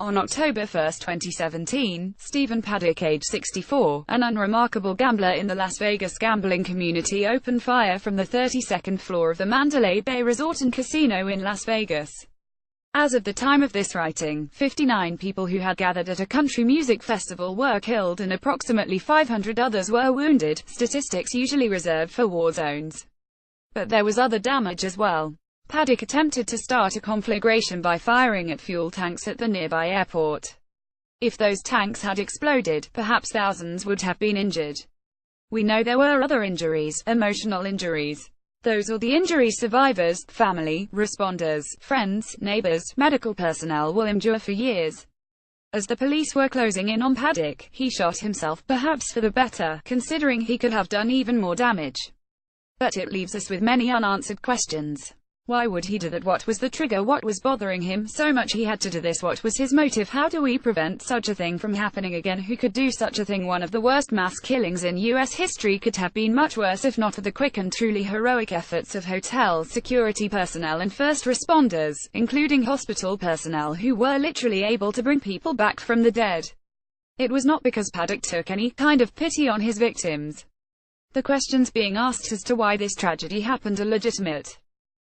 On October 1, 2017, Stephen Paddock, age 64, an unremarkable gambler in the Las Vegas gambling community, opened fire from the 32nd floor of the Mandalay Bay Resort and Casino in Las Vegas. As of the time of this writing, 59 people who had gathered at a country music festival were killed and approximately 500 others were wounded, statistics usually reserved for war zones. But there was other damage as well. Paddock attempted to start a conflagration by firing at fuel tanks at the nearby airport. If those tanks had exploded, perhaps thousands would have been injured. We know there were other injuries, emotional injuries. Those are the injuries survivors, family, responders, friends, neighbors, medical personnel will endure for years. As the police were closing in on Paddock, he shot himself, perhaps for the better, considering he could have done even more damage. But it leaves us with many unanswered questions. Why would he do that? What was the trigger? What was bothering him so much he had to do this? What was his motive? How do we prevent such a thing from happening again? Who could do such a thing? One of the worst mass killings in U.S. history could have been much worse if not for the quick and truly heroic efforts of hotel security personnel and first responders, including hospital personnel who were literally able to bring people back from the dead. It was not because Paddock took any kind of pity on his victims. The questions being asked as to why this tragedy happened are legitimate.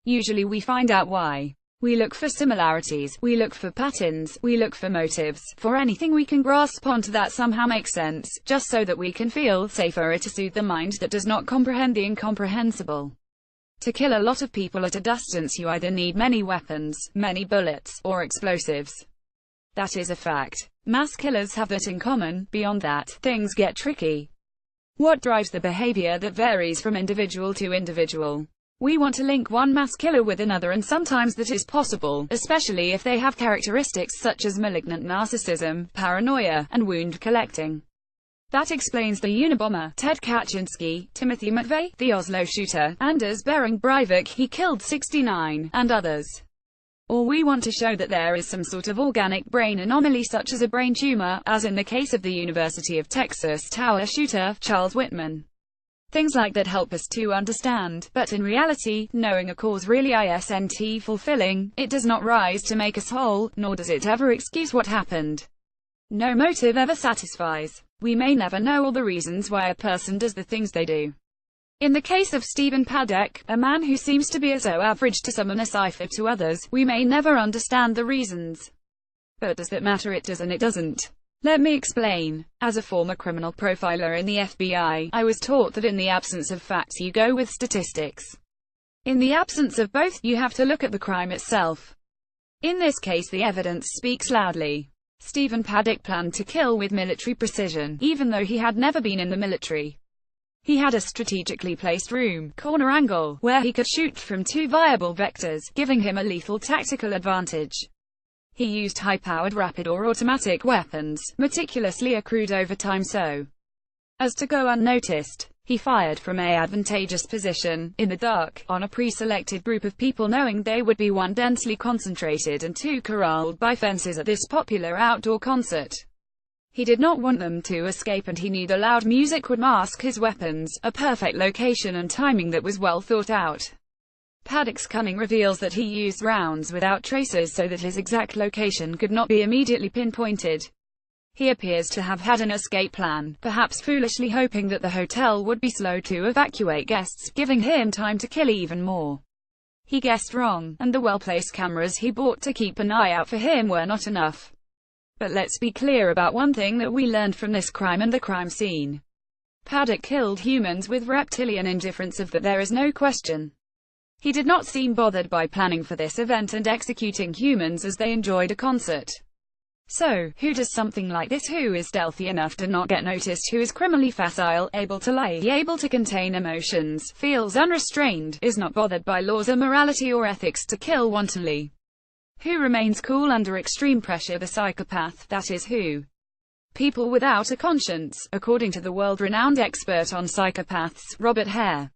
Usually we find out why. We look for similarities, we look for patterns, we look for motives, for anything we can grasp onto that somehow makes sense, just so that we can feel safer to soothe the mind that does not comprehend the incomprehensible. To kill a lot of people at a distance you either need many weapons, many bullets, or explosives. That is a fact. Mass killers have that in common. Beyond that, things get tricky. What drives the behavior? That varies from individual to individual. We want to link one mass killer with another, and sometimes that is possible, especially if they have characteristics such as malignant narcissism, paranoia, and wound collecting. That explains the Unabomber, Ted Kaczynski, Timothy McVeigh, the Oslo shooter, Anders Behring Breivik, he killed 69, and others. Or we want to show that there is some sort of organic brain anomaly such as a brain tumor, as in the case of the University of Texas Tower shooter, Charles Whitman. Things like that help us to understand, but in reality, knowing a cause really isn't fulfilling. It does not rise to make us whole, nor does it ever excuse what happened. No motive ever satisfies. We may never know all the reasons why a person does the things they do. In the case of Stephen Paddock, a man who seems to be so average to some and a cipher to others, we may never understand the reasons. But does that matter? It does and it doesn't. Let me explain. As a former criminal profiler in the FBI, I was taught that in the absence of facts you go with statistics. In the absence of both, you have to look at the crime itself. In this case the evidence speaks loudly. Stephen Paddock planned to kill with military precision, even though he had never been in the military. He had a strategically placed room, corner angle, where he could shoot from two viable vectors, giving him a lethal tactical advantage. He used high-powered rapid or automatic weapons, meticulously accrued over time so as to go unnoticed. He fired from an advantageous position, in the dark, on a pre-selected group of people, knowing they would be one, densely concentrated, and two, corralled by fences at this popular outdoor concert. He did not want them to escape, and he knew the loud music would mask his weapons, a perfect location and timing that was well thought out. Paddock's cunning reveals that he used rounds without tracers so that his exact location could not be immediately pinpointed. He appears to have had an escape plan, perhaps foolishly hoping that the hotel would be slow to evacuate guests, giving him time to kill even more. He guessed wrong, and the well-placed cameras he bought to keep an eye out for him were not enough. But let's be clear about one thing that we learned from this crime and the crime scene. Paddock killed humans with reptilian indifference, of that there is no question. He did not seem bothered by planning for this event and executing humans as they enjoyed a concert. So, who does something like this? Who is stealthy enough to not get noticed? Who is criminally facile, able to lie, able to contain emotions, feels unrestrained, is not bothered by laws or morality or ethics to kill wantonly? Who remains cool under extreme pressure? The psychopath, that is who. People without a conscience, according to the world-renowned expert on psychopaths, Robert Hare.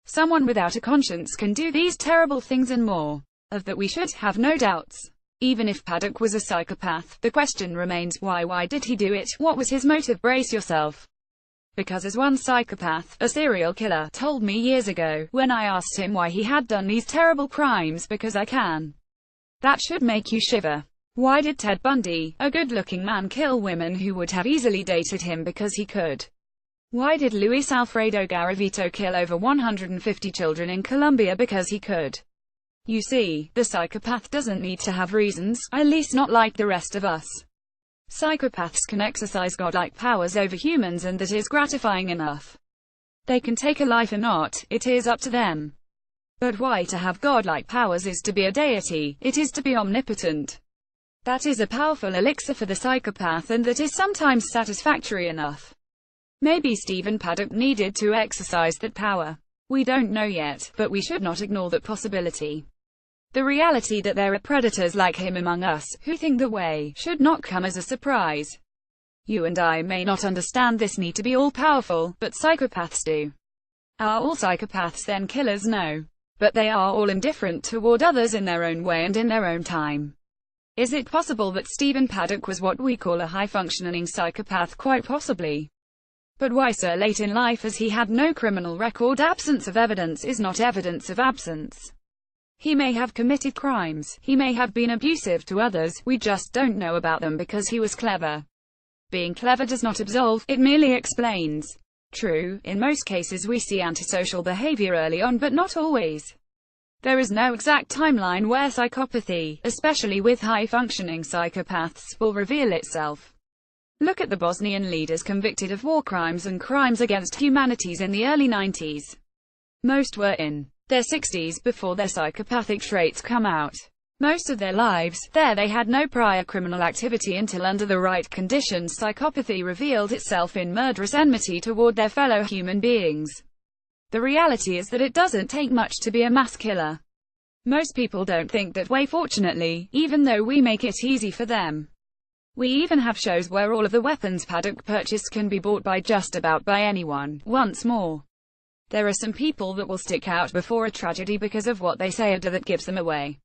Someone without a conscience can do these terrible things and more. Of that we should have no doubts. Even if Paddock was a psychopath, the question remains, why did he do it? What was his motive? Brace yourself. Because as one psychopath, a serial killer, told me years ago, when I asked him why he had done these terrible crimes, because I can. That should make you shiver. Why did Ted Bundy, a good-looking man, kill women who would have easily dated him because he could? Why did Luis Alfredo Garavito kill over 150 children in Colombia because he could? You see, the psychopath doesn't need to have reasons, at least not like the rest of us. Psychopaths can exercise godlike powers over humans, and that is gratifying enough. They can take a life or not, it is up to them. But why to have godlike powers is to be a deity, it is to be omnipotent. That is a powerful elixir for the psychopath, and that is sometimes satisfactory enough. Maybe Stephen Paddock needed to exercise that power. We don't know yet, but we should not ignore that possibility. The reality that there are predators like him among us, who think that way, should not come as a surprise. You and I may not understand this need to be all-powerful, but psychopaths do. Are all psychopaths then killers? No. But they are all indifferent toward others in their own way and in their own time. Is it possible that Stephen Paddock was what we call a high-functioning psychopath? Quite possibly. But why so late in life, as he had no criminal record? Absence of evidence is not evidence of absence. He may have committed crimes, he may have been abusive to others, we just don't know about them because he was clever. Being clever does not absolve, it merely explains. True, in most cases we see antisocial behavior early on, but not always. There is no exact timeline where psychopathy, especially with high-functioning psychopaths, will reveal itself. Look at the Bosnian leaders convicted of war crimes and crimes against humanities in the early 90s. Most were in their 60s before their psychopathic traits come out. Most of their lives, they had no prior criminal activity until under the right conditions psychopathy revealed itself in murderous enmity toward their fellow human beings. The reality is that it doesn't take much to be a mass killer. Most people don't think that way, fortunately, even though we make it easy for them. We even have shows where all of the weapons Paddock purchased can be bought by just about by anyone. Once more, there are some people that will stick out before a tragedy because of what they say or do that gives them away.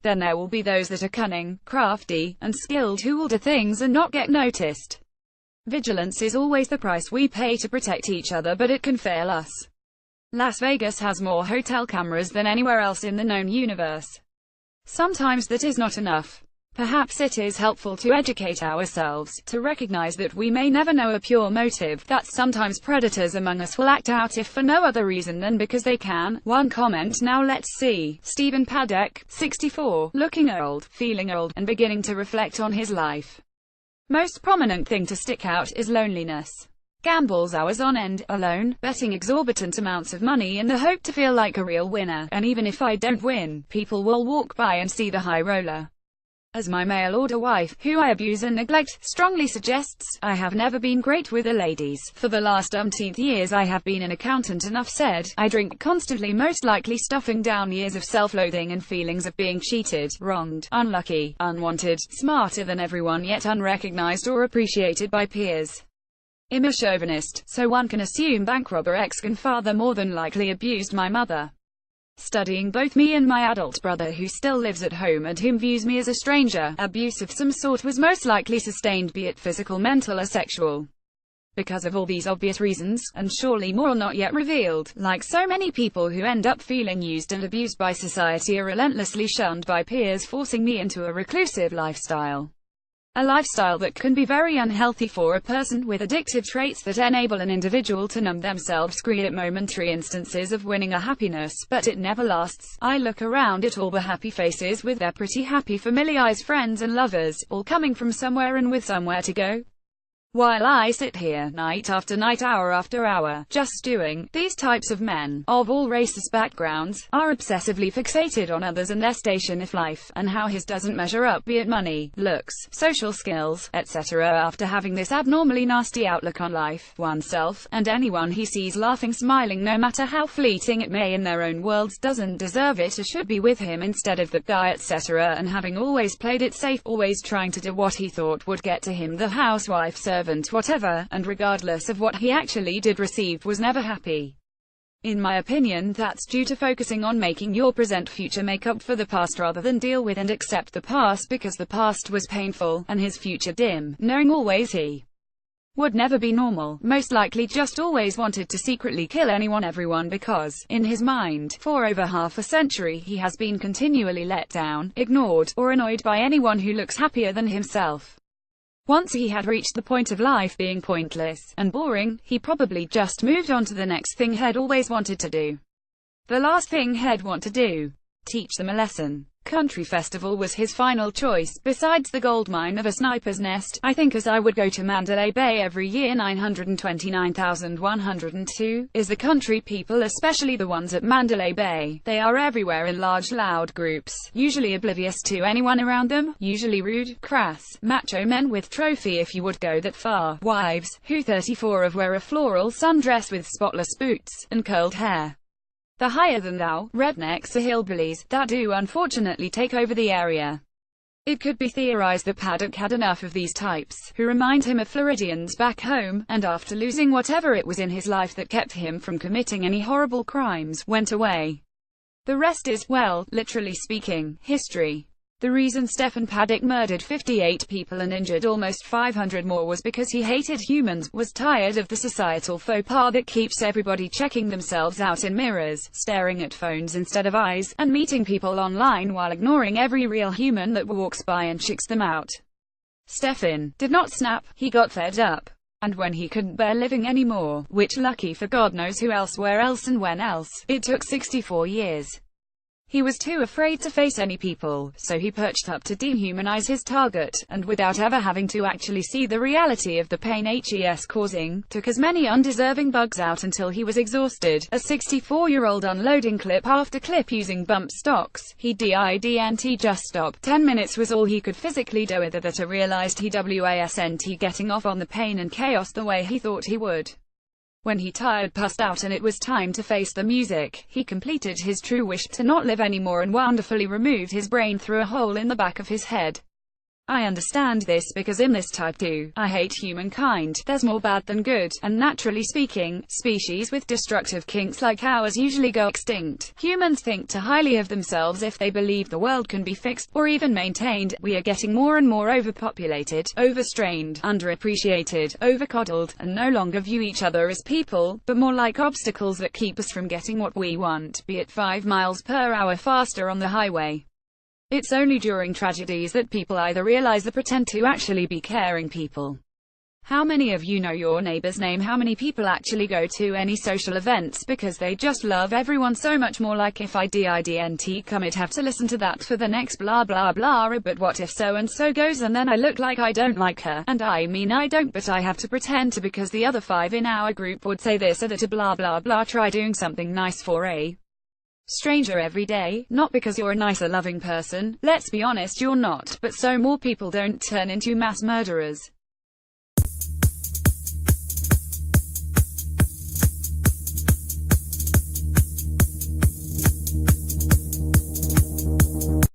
Then there will be those that are cunning, crafty, and skilled who will do things and not get noticed. Vigilance is always the price we pay to protect each other, but it can fail us. Las Vegas has more hotel cameras than anywhere else in the known universe. Sometimes that is not enough. Perhaps it is helpful to educate ourselves, to recognize that we may never know a pure motive, that sometimes predators among us will act out if for no other reason than because they can. One comment now. Let's see. Stephen Paddock, 64, looking old, feeling old, and beginning to reflect on his life. Most prominent thing to stick out is loneliness. Gambles hours on end, alone, betting exorbitant amounts of money in the hope to feel like a real winner, and even if I don't win, people will walk by and see the high roller. As my mail-order wife, who I abuse and neglect, strongly suggests, I have never been great with the ladies. For the last umpteenth years I have been an accountant. Enough said. I drink constantly, most likely stuffing down years of self-loathing and feelings of being cheated, wronged, unlucky, unwanted, smarter than everyone yet unrecognized or appreciated by peers. I'm a chauvinist, so one can assume bank robber ex-grandfather more than likely abused my mother. Studying both me and my adult brother who still lives at home and whom views me as a stranger, abuse of some sort was most likely sustained, be it physical, mental or sexual. Because of all these obvious reasons, and surely more not yet revealed, like so many people who end up feeling used and abused by society are relentlessly shunned by peers, forcing me into a reclusive lifestyle. A lifestyle that can be very unhealthy for a person with addictive traits that enable an individual to numb themselves, create momentary instances of winning or happiness, but it never lasts. I look around at all the happy faces with their pretty happy familiars, friends and lovers, all coming from somewhere and with somewhere to go. While I sit here, night after night, hour after hour, just doing. These types of men, of all races, backgrounds, are obsessively fixated on others and their station in life, and how his doesn't measure up, be it money, looks, social skills, etc. After having this abnormally nasty outlook on life, oneself, and anyone he sees laughing, smiling, no matter how fleeting it may in their own worlds, doesn't deserve it or should be with him instead of that guy, etc. And having always played it safe, always trying to do what he thought would get to him, the housewife, servant, whatever, and regardless of what he actually did receive, was never happy. In my opinion, that's due to focusing on making your present future make up for the past rather than deal with and accept the past because the past was painful, and his future dim, knowing always he would never be normal, most likely just always wanted to secretly kill everyone because, in his mind, for over half a century he has been continually let down, ignored, or annoyed by anyone who looks happier than himself. Once he had reached the point of life being pointless and boring, he probably just moved on to the next thing he'd always wanted to do. The last thing he'd want to do. Teach them a lesson. Country festival was his final choice, besides the gold mine of a sniper's nest. I think as I would go to Mandalay Bay every year. 929,102, is the country people, especially the ones at Mandalay Bay. They are everywhere in large loud groups, usually oblivious to anyone around them, usually rude, crass, macho men with trophy if you would go that far, wives, who 34 of wear a floral sundress with spotless boots, and curled hair. The higher-than-thou, rednecks are hillbillies, that do unfortunately take over the area. It could be theorized that Paddock had enough of these types, who remind him of Floridians back home, and after losing whatever it was in his life that kept him from committing any horrible crimes, went away. The rest is, well, literally speaking, history. The reason Stephen Paddock murdered 58 people and injured almost 500 more was because he hated humans, was tired of the societal faux pas that keeps everybody checking themselves out in mirrors, staring at phones instead of eyes, and meeting people online while ignoring every real human that walks by and checks them out. Stephen did not snap, he got fed up. And when he couldn't bear living anymore, which lucky for God knows who else, where else and when else, it took 64 years. He was too afraid to face any people, so he perched up to dehumanize his target, and without ever having to actually see the reality of the pain he's causing, took as many undeserving bugs out until he was exhausted. A 64-year-old unloading clip after clip using bump stocks. He didn't just stop. 10 minutes was all he could physically do with it that realized he wasn't getting off on the pain and chaos the way he thought he would. When he tired, passed out, and it was time to face the music, he completed his true wish to not live anymore and wonderfully removed his brain through a hole in the back of his head. I understand this because in this type 2, I hate humankind. There's more bad than good, and naturally speaking, species with destructive kinks like ours usually go extinct. Humans think too highly of themselves if they believe the world can be fixed, or even maintained. We are getting more and more overpopulated, overstrained, underappreciated, overcoddled, and no longer view each other as people, but more like obstacles that keep us from getting what we want, be it 5 miles per hour faster on the highway. It's only during tragedies that people either realize or pretend to actually be caring people. How many of you know your neighbor's name? How many people actually go to any social events because they just love everyone so much more? Like, if I didn't come, I'd have to listen to that for the next blah blah blah. But what if so and so goes and then I look like I don't like her? And I mean I don't, but I have to pretend to because the other 5 in our group would say this or that, blah blah blah. Try doing something nice for a stranger every day, not because you're a nicer loving person. Let's be honest, you're not, but so more people don't turn into mass murderers.